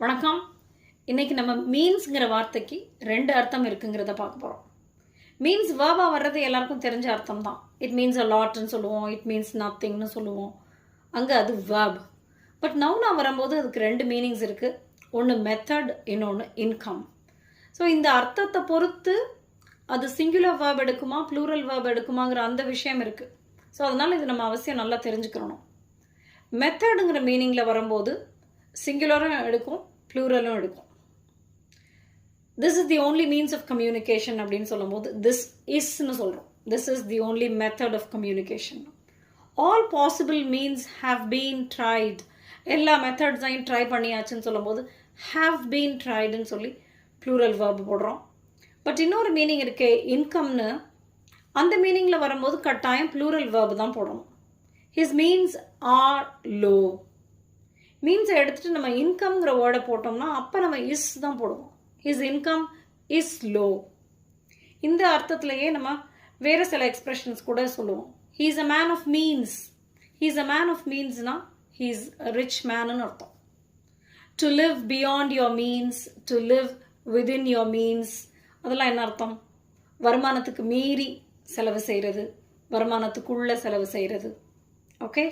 வணக்கம். இன்னைக்கு நம்ம மீன்ஸ்ங்கிற வார்த்தைக்கு ரெண்டு அர்த்தம் இருக்குங்கிறத பார்க்க போகிறோம். மீன்ஸ் வேர்பா வர்றது எல்லாருக்கும் தெரிஞ்ச அர்த்தம் தான். இட் மீன்ஸ் அ லாட்னு சொல்லுவோம், இட் மீன்ஸ் நத்திங்னு சொல்லுவோம். அங்கே அது வேர்ப். பட் நவுனா வரும்போது அதுக்கு ரெண்டு மீனிங்ஸ் இருக்குது. ஒன்று மெத்தட், இன்னொன்று இன்கம். ஸோ இந்த அர்த்தத்தை பொறுத்து அது சிங்குலர் வேர்ப் எடுக்குமா ப்ளூரல் வேர்ப் எடுக்குமாங்கிற அந்த விஷயம் இருக்குது. ஸோ அதனால் இது நம்ம அவசியம் நல்லா தெரிஞ்சுக்கிறணும். மெத்தடுங்கிற மீனிங்கில் வரும்போது சிங்குலரும் எடுக்கும் ப்ளூரலும் எடுக்கும். This is the only means of communication அப்படின்னு சொல்லும்போது திஸ் இஸ்ன்னு சொல்கிறோம். This is the only method of communication. All possible means have been tried. எல்லா மெத்தட்ஸையும் ட்ரை பண்ணியாச்சுன்னு சொல்லும்போது ஹாவ் பீன் ட்ரைடுன்னு சொல்லி ப்ளூரல் வேர்ப் போடுறோம். பட் இன்னொரு மீனிங் இருக்கே இன்கம்னு, அந்த மீனிங்கில் வரும்போது கட்டாயம் ப்ளூரல் வேர்ப் தான் போடணும். His means are low. மீன்ஸை எடுத்துகிட்டு நம்ம இன்கம்ங்கிற வேர்டை போட்டோம்னா அப்போ நம்ம இஸ் தான் போடுவோம். His income is low. இந்த அர்த்தத்திலேயே நம்ம வேறு சில எக்ஸ்பிரஷன்ஸ் கூட சொல்லுவோம். He is a man of means. He is a man of மீன்ஸ்னா ஹீ இஸ் ரிச் மேனுன்னு அர்த்தம். To live beyond your means, to live within your means, அதெல்லாம் என்ன அர்த்தம்? வருமானத்துக்கு மீறி செலவு செய்கிறது, வருமானத்துக்குள்ளே செலவு செய்கிறது. ஓகே.